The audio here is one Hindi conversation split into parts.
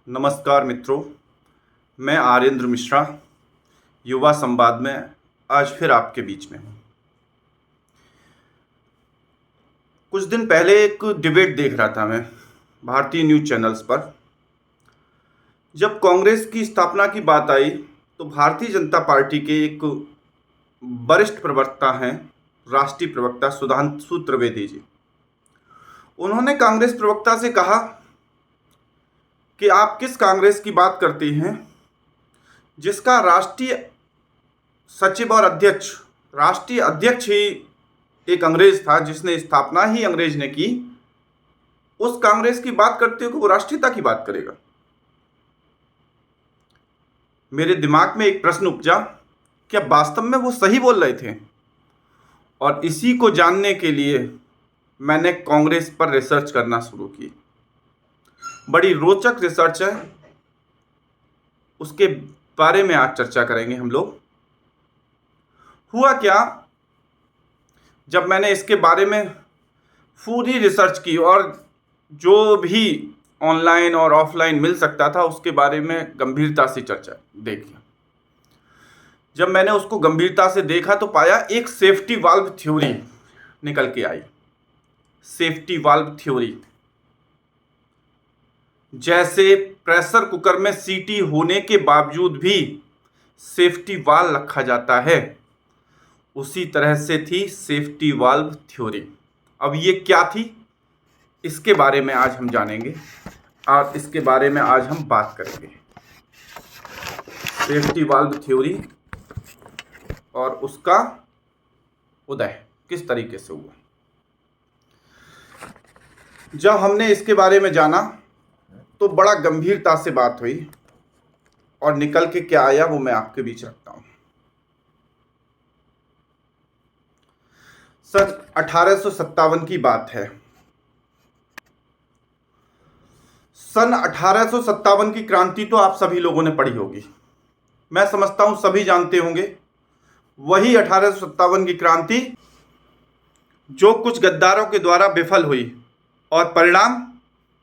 नमस्कार मित्रों, मैं आर्येंद्र मिश्रा युवा संवाद में आज फिर आपके बीच में हूँ। कुछ दिन पहले एक डिबेट देख रहा था मैं भारतीय न्यूज़ चैनल्स पर। जब कांग्रेस की स्थापना की बात आई तो भारतीय जनता पार्टी के एक वरिष्ठ प्रवक्ता हैं, राष्ट्रीय प्रवक्ता सुधांशु त्रिवेदी जी। उन्होंने कांग्रेस प्रवक्ता से कहा कि आप किस कांग्रेस की बात करती हैं जिसका राष्ट्रीय सचिव और राष्ट्रीय अध्यक्ष ही एक अंग्रेज था, जिसने स्थापना ही अंग्रेज ने की। उस कांग्रेस की बात करते हो वो राष्ट्रीयता की बात करेगा। मेरे दिमाग में एक प्रश्न उपजा, क्या वास्तव में वो सही बोल रहे थे? और इसी को जानने के लिए मैंने कांग्रेस पर रिसर्च करना शुरू की। बड़ी रोचक रिसर्च है, उसके बारे में आज चर्चा करेंगे हम लोग। हुआ क्या, जब मैंने इसके बारे में पूरी रिसर्च की और जो भी ऑनलाइन और ऑफलाइन मिल सकता था उसके बारे में गंभीरता से चर्चा देखी। जब मैंने उसको गंभीरता से देखा तो पाया एक सेफ्टी वाल्व थ्योरी निकल के आई। सेफ्टी वाल्व थ्योरी, जैसे प्रेशर कुकर में सीटी होने के बावजूद भी सेफ्टी वाल्व रखा जाता है, उसी तरह से थी सेफ्टी वाल्व थ्योरी। अब ये क्या थी, इसके बारे में आज हम जानेंगे और इसके बारे में आज हम बात करेंगे। सेफ्टी वाल्व थ्योरी और उसका उदय किस तरीके से हुआ। जब हमने इसके बारे में जाना तो बड़ा गंभीरता से बात हुई और निकल के क्या आया वो मैं आपके बीच रखता हूं। सन 1857 की बात है। सन 1857 की क्रांति तो आप सभी लोगों ने पढ़ी होगी, मैं समझता हूं सभी जानते होंगे। वही 1857 की क्रांति जो कुछ गद्दारों के द्वारा विफल हुई और परिणाम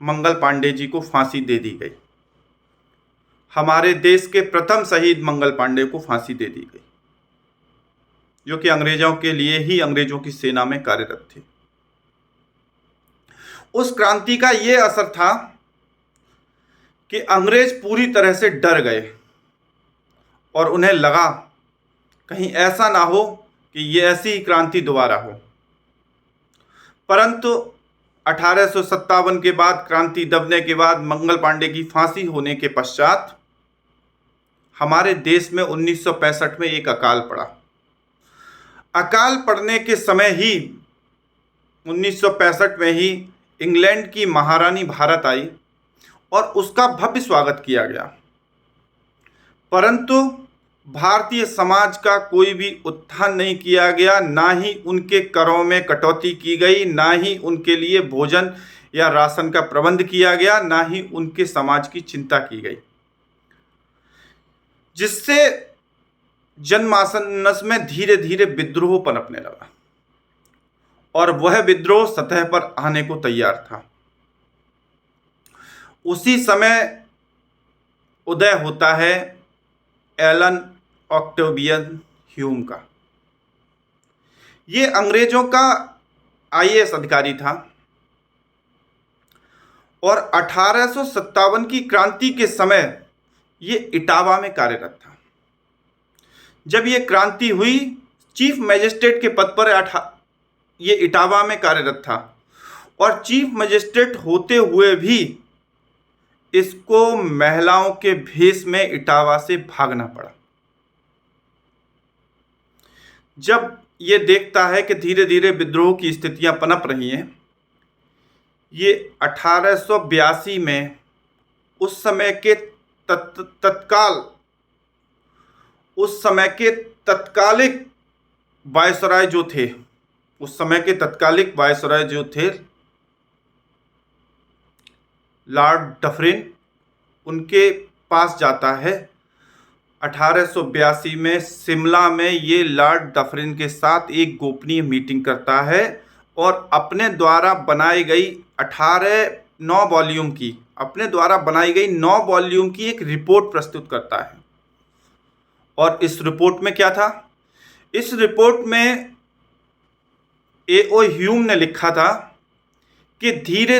मंगल पांडे जी को फांसी दे दी गई। हमारे देश के प्रथम शहीद मंगल पांडे को फांसी दे दी गई, जो कि अंग्रेजों के लिए ही अंग्रेजों की सेना में कार्यरत थे। उस क्रांति का यह असर था कि अंग्रेज पूरी तरह से डर गए और उन्हें लगा कहीं ऐसा ना हो कि ये ऐसी ही क्रांति दोबारा हो। परंतु 1857 के बाद, क्रांति दबने के बाद, मंगल पांडे की फांसी होने के पश्चात हमारे देश में 1965 में एक अकाल पड़ा। अकाल पड़ने के समय ही 1965 में ही इंग्लैंड की महारानी भारत आई और उसका भव्य स्वागत किया गया। परंतु भारतीय समाज का कोई भी उत्थान नहीं किया गया, ना ही उनके करों में कटौती की गई, ना ही उनके लिए भोजन या राशन का प्रबंध किया गया, ना ही उनके समाज की चिंता की गई, जिससे जनमानस में धीरे धीरे विद्रोह पनपने लगा और वह विद्रोह सतह पर आने को तैयार था। उसी समय उदय होता है एलन ऑक्टेवियन ह्यूम का। ये अंग्रेजों का आईएएस अधिकारी था और 1857 की क्रांति के समय ये इटावा में कार्यरत था। जब ये क्रांति हुई, चीफ मजिस्ट्रेट के पद पर ये इटावा में कार्यरत था और चीफ मजिस्ट्रेट होते हुए भी इसको महिलाओं के भेष में इटावा से भागना पड़ा। जब ये देखता है कि धीरे धीरे विद्रोह की स्थितियां पनप रही हैं, ये 1882 में उस समय के तत्कालिक वायसराय जो थे, उस समय के तत्कालिक वायसराय जो थे लॉर्ड डफरिन, उनके पास जाता है। 1882 में शिमला में ये लॉर्ड डफरिन के साथ एक गोपनीय मीटिंग करता है और अपने द्वारा बनाई गई 9 वॉल्यूम की अपने द्वारा बनाई गई 9 वॉल्यूम की एक रिपोर्ट प्रस्तुत करता है। और इस रिपोर्ट में क्या था? इस रिपोर्ट में A.O. ह्यूम ने लिखा था कि धीरे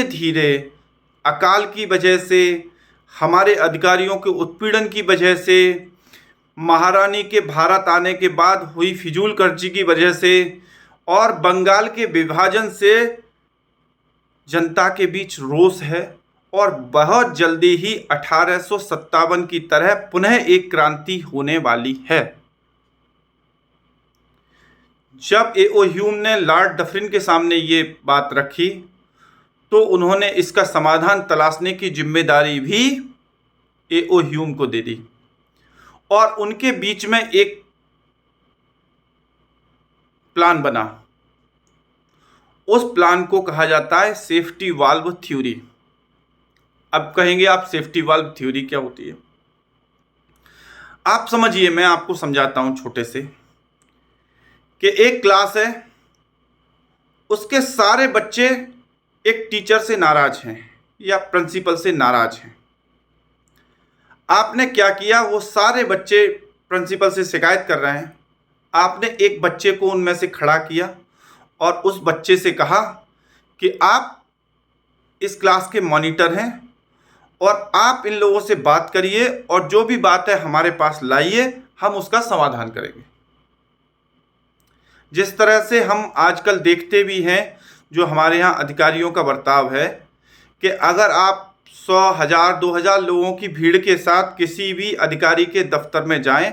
धीरे अकाल की वजह से, हमारे अधिकारियों के उत्पीड़न की वजह से, महारानी के भारत आने के बाद हुई फिजूल खर्ची की वजह से और बंगाल के विभाजन से जनता के बीच रोष है और बहुत जल्दी ही 1857 की तरह पुनः एक क्रांति होने वाली है। जब A.O. ह्यूम ने लॉर्ड डफरिन के सामने ये बात रखी तो उन्होंने इसका समाधान तलाशने की जिम्मेदारी भी A.O. ह्यूम को दे दी और उनके बीच में एक प्लान बना। उस प्लान को कहा जाता है सेफ्टी वाल्व थ्योरी। अब कहेंगे आप सेफ्टी वाल्व थ्योरी क्या होती है? आप समझिए, मैं आपको समझाता हूं छोटे से कि एक क्लास है, उसके सारे बच्चे एक टीचर से नाराज हैं या प्रिंसिपल से नाराज हैं। आपने क्या किया? वो सारे बच्चे प्रिंसिपल से शिकायत कर रहे हैं। आपने एक बच्चे को उनमें से खड़ा किया और उस बच्चे से कहा कि आप इस क्लास के मॉनिटर हैं और आप इन लोगों से बात करिए और जो भी बात है हमारे पास लाइए, हम उसका समाधान करेंगे। जिस तरह से हम आजकल देखते भी हैं, जो हमारे यहाँ अधिकारियों का बर्ताव है कि अगर आप 100, 1000, 2000 लोगों की भीड़ के साथ किसी भी अधिकारी के दफ्तर में जाएं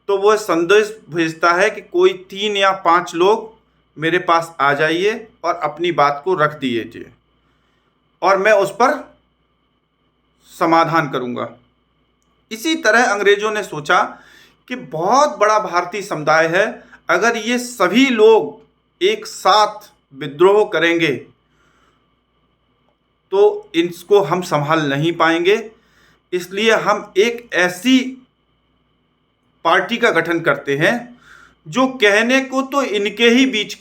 तो वो संदेश भेजता है कि कोई 3 या 5 लोग मेरे पास आ जाइए और अपनी बात को रख दीजिए और मैं उस पर समाधान करूंगा। इसी तरह अंग्रेजों ने सोचा कि बहुत बड़ा भारतीय समुदाय है, अगर ये सभी लोग एक साथ विद्रोह करेंगे तो इसको हम संभाल नहीं पाएंगे, इसलिए हम एक ऐसी पार्टी का गठन करते हैं जो कहने को तो इनके ही बीच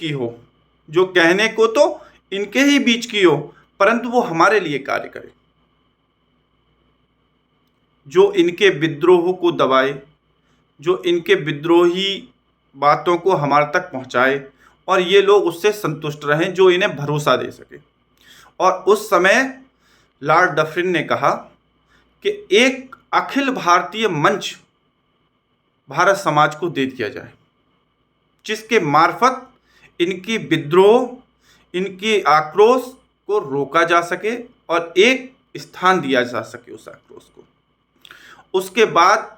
की हो, परंतु वो हमारे लिए कार्य करे, जो इनके विद्रोह को दबाए, जो इनके विद्रोही बातों को हमारे तक पहुंचाए और ये लोग उससे संतुष्ट रहें, जो इन्हें भरोसा दे सके। और उस समय लॉर्ड डफरिन ने कहा कि एक अखिल भारतीय मंच भारत समाज को दे दिया जाए, जिसके मार्फत इनकी विद्रोह, इनकी आक्रोश को रोका जा सके और एक स्थान दिया जा सके उस आक्रोश को। उसके बाद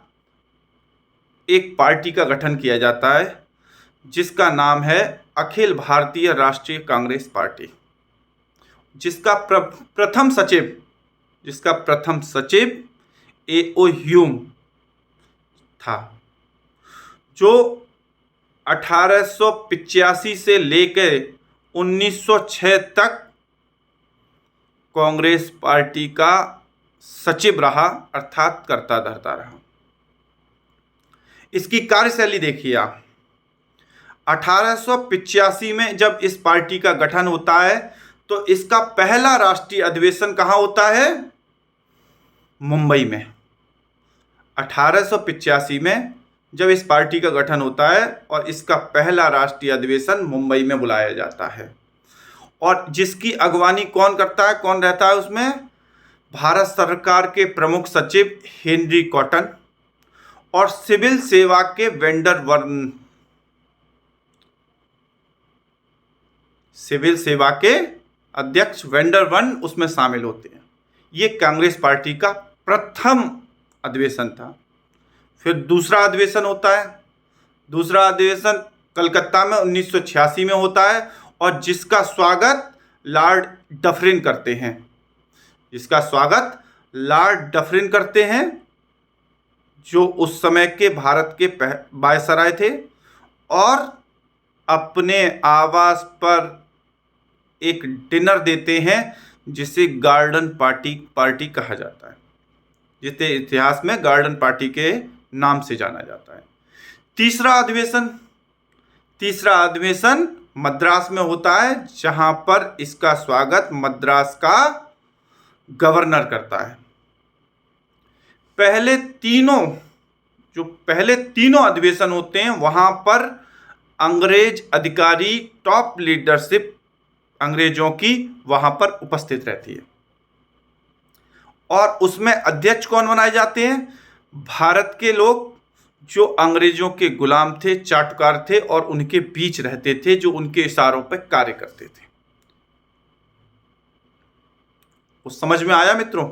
एक पार्टी का गठन किया जाता है जिसका नाम है अखिल भारतीय राष्ट्रीय कांग्रेस पार्टी, जिसका प्रथम सचिव A.O. ह्यूम था, जो 1885 से लेकर 1906 तक कांग्रेस पार्टी का सचिव रहा, अर्थात कर्ता धर्ता रहा। इसकी कार्यशैली देखिए आप। 1885 में जब इस पार्टी का गठन होता है तो इसका पहला राष्ट्रीय अधिवेशन कहाँ होता है? मुंबई में। 1885 में जब इस पार्टी का गठन होता है और इसका पहला राष्ट्रीय अधिवेशन मुंबई में बुलाया जाता है, और जिसकी अगवानी कौन करता है, कौन रहता है उसमें? भारत सरकार के प्रमुख सचिव हेनरी कॉटन और सिविल सेवा के सिविल सेवा के अध्यक्ष वेंडर वन उसमें शामिल होते हैं। ये कांग्रेस पार्टी का प्रथम अधिवेशन था। फिर दूसरा अधिवेशन होता है। दूसरा अधिवेशन कलकत्ता में 1986 में होता है और जिसका स्वागत लॉर्ड डफरिन करते हैं, जो उस समय के भारत के वायसराय थे और अपने आवास पर एक डिनर देते हैं जिसे गार्डन पार्टी कहा जाता है, जिसे इतिहास में गार्डन पार्टी के नाम से जाना जाता है। तीसरा अधिवेशन मद्रास में होता है, जहां पर इसका स्वागत मद्रास का गवर्नर करता है। पहले तीनों अधिवेशन होते हैं, वहां पर अंग्रेज अधिकारी, टॉप लीडरशिप अंग्रेजों की वहां पर उपस्थित रहती है। और उसमें अध्यक्ष कौन बनाए जाते हैं? भारत के लोग जो अंग्रेजों के गुलाम थे, चाटुकार थे और उनके बीच रहते थे, जो उनके इशारों पर कार्य करते थे। उस समझ में आया मित्रों?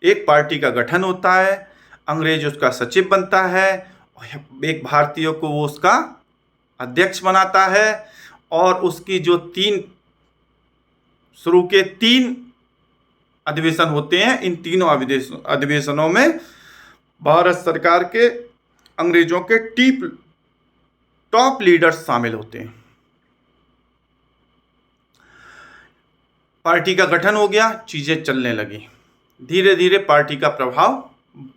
एक पार्टी का गठन होता है, अंग्रेज उसका सचिव बनता है, एक भारतीय को वो उसका अध्यक्ष बनाता है, और उसकी जो शुरू के 3 अधिवेशन होते हैं, इन तीनों अधिवेशनों में भारत सरकार के अंग्रेजों के टॉप लीडर्स शामिल होते हैं। पार्टी का गठन हो गया, चीजें चलने लगी। धीरे धीरे पार्टी का प्रभाव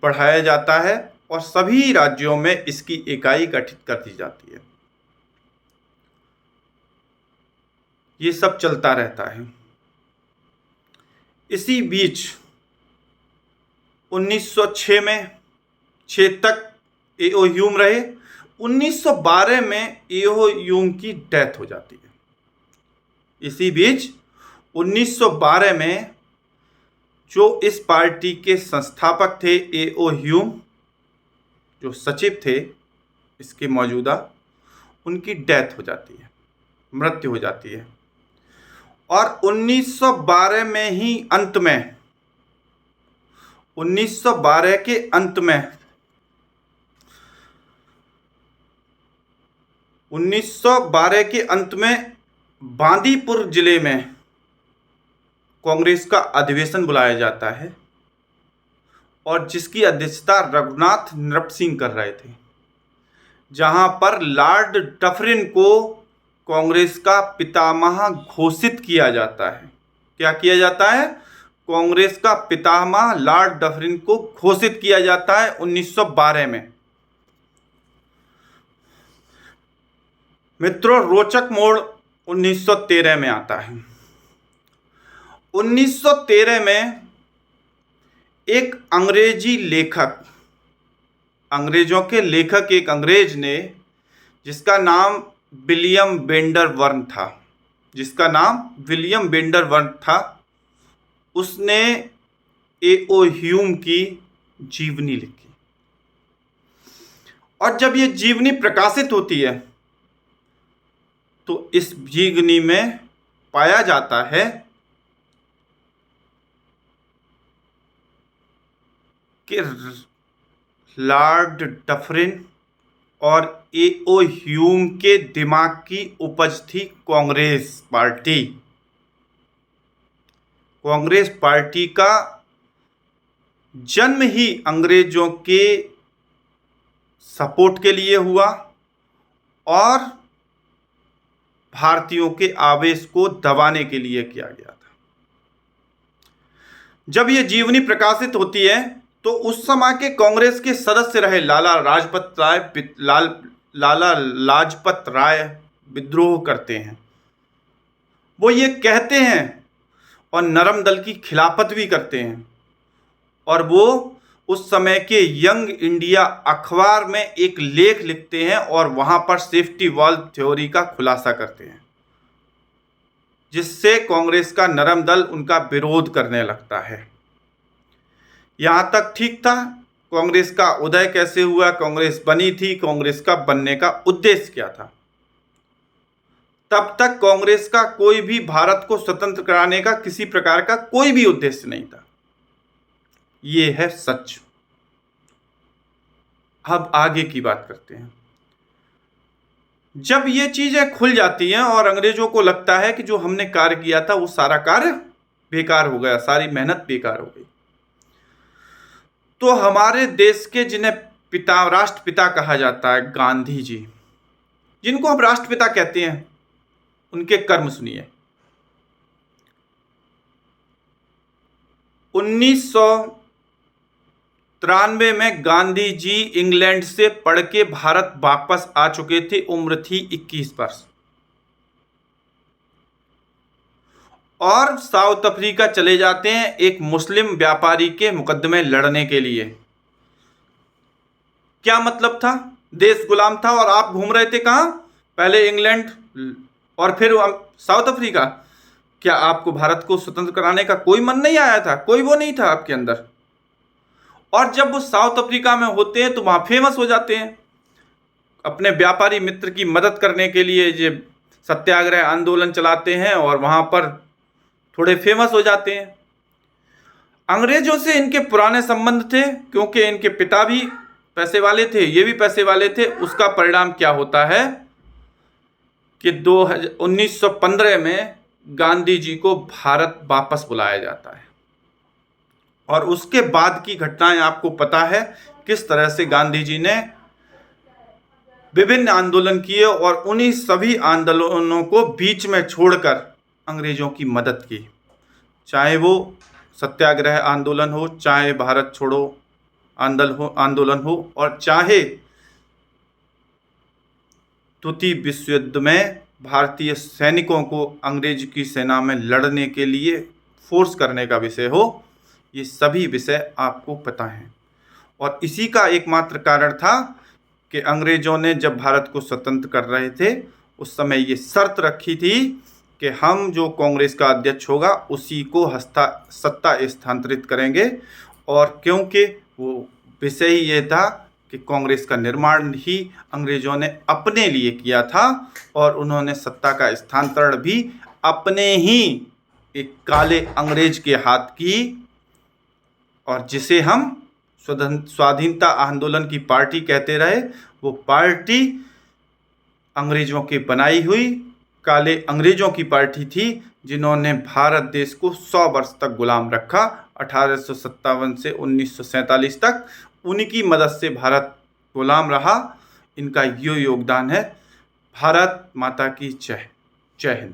बढ़ाया जाता है और सभी राज्यों में इसकी इकाई गठित कर दी जाती है। ये सब चलता रहता है। इसी बीच 1906 में 6 तक ए.ओ. ह्यूम रहे। 1912 में ए.ओ. ह्यूम की डेथ हो जाती है। इसी बीच 1912 में जो इस पार्टी के संस्थापक थे, ए.ओ. ह्यूम, जो सचिव थे इसके मौजूदा, उनकी डेथ हो जाती है, मृत्यु हो जाती है। और 1912 में ही अंत में 1912 के अंत में 1912 के अंत में बांदीपुर जिले में कांग्रेस का अधिवेशन बुलाया जाता है, और जिसकी अध्यक्षता रघुनाथ नरसिंह कर रहे थे, जहां पर लॉर्ड डफरिन को कांग्रेस का पितामह घोषित किया जाता है। क्या किया जाता है? कांग्रेस का पितामह लॉर्ड डफरिन को घोषित किया जाता है 1912 में। मित्रों, रोचक मोड़ 1913 में आता है। 1913 में एक अंग्रेजी लेखक, अंग्रेजों के लेखक, एक अंग्रेज ने, जिसका नाम विलियम बेंडरवर्थ था, उसने ए.ओ. ह्यूम की जीवनी लिखी। और जब ये जीवनी प्रकाशित होती है तो इस जीवनी में पाया जाता है कि लॉर्ड डफरिन और ए.ओ. ह्यूम के दिमाग की उपज थी कांग्रेस पार्टी। कांग्रेस पार्टी का जन्म ही अंग्रेजों के सपोर्ट के लिए हुआ और भारतीयों के आवेश को दबाने के लिए किया गया था। जब यह जीवनी प्रकाशित होती है तो उस समय के कांग्रेस के सदस्य रहे लाला लाजपत राय विद्रोह करते हैं। वो ये कहते हैं और नरम दल की खिलाफत भी करते हैं, और वो उस समय के यंग इंडिया अखबार में एक लेख लिखते हैं और वहां पर सेफ्टी वॉल्व थ्योरी का खुलासा करते हैं, जिससे कांग्रेस का नरम दल उनका विरोध करने लगता है। यहां तक ठीक था। कांग्रेस का उदय कैसे हुआ, कांग्रेस बनी थी, कांग्रेस का बनने का उद्देश्य क्या था। तब तक कांग्रेस का कोई भी भारत को स्वतंत्र कराने का किसी प्रकार का कोई भी उद्देश्य नहीं था। ये है सच। अब आगे की बात करते हैं। जब ये चीजें खुल जाती हैं और अंग्रेजों को लगता है कि जो हमने कार्य किया था वो सारा कार्य बेकार हो गया, सारी मेहनत बेकार हो गई, तो हमारे देश के जिन्हें राष्ट्रपिता कहा जाता है, गांधी जी, जिनको हम राष्ट्रपिता कहते हैं, उनके कर्म सुनिए। 1993 में गांधी जी इंग्लैंड से पढ़ के भारत वापस आ चुके थे। उम्र थी 21 वर्ष। और साउथ अफ्रीका चले जाते हैं एक मुस्लिम व्यापारी के मुकदमे लड़ने के लिए। क्या मतलब था? देश गुलाम था और आप घूम रहे थे कहाँ? पहले इंग्लैंड और फिर साउथ अफ्रीका। क्या आपको भारत को स्वतंत्र कराने का कोई मन नहीं आया था? कोई वो नहीं था आपके अंदर? और जब वो साउथ अफ्रीका में होते हैं तो वहाँ फेमस हो जाते हैं, अपने व्यापारी मित्र की मदद करने के लिए ये सत्याग्रह आंदोलन चलाते हैं और वहाँ पर थोड़े फेमस हो जाते हैं। अंग्रेजों से इनके पुराने संबंध थे क्योंकि इनके पिता भी पैसे वाले थे, ये भी पैसे वाले थे। उसका परिणाम क्या होता है कि 1915 में गांधी जी को भारत वापस बुलाया जाता है। और उसके बाद की घटनाएं आपको पता है किस तरह से गांधी जी ने विभिन्न आंदोलन किए और उन्हीं सभी आंदोलनों को बीच में छोड़कर अंग्रेजों की मदद की। चाहे वो सत्याग्रह आंदोलन हो, चाहे भारत छोड़ो आंदोलन हो और चाहे द्वितीय विश्व युद्ध में भारतीय सैनिकों को अंग्रेज की सेना में लड़ने के लिए फोर्स करने का विषय हो, ये सभी विषय आपको पता हैं। और इसी का एकमात्र कारण था कि अंग्रेजों ने जब भारत को स्वतंत्र कर रहे थे उस समय ये शर्त रखी थी कि हम जो कांग्रेस का अध्यक्ष होगा उसी को सत्ता स्थानांतरित करेंगे। और क्योंकि वो विषय ही ये था कि कांग्रेस का निर्माण ही अंग्रेजों ने अपने लिए किया था और उन्होंने सत्ता का स्थानांतरण भी अपने ही एक काले अंग्रेज के हाथ की। और जिसे हम स्वाधीनता आंदोलन की पार्टी कहते रहे, वो पार्टी अंग्रेजों की बनाई हुई काले अंग्रेजों की पार्टी थी जिन्होंने भारत देश को 100 वर्ष तक गुलाम रखा, 1857 से 1947 तक। उनकी मदद से भारत गुलाम रहा। इनका यो योगदान है। भारत माता की जय। जय हिंद।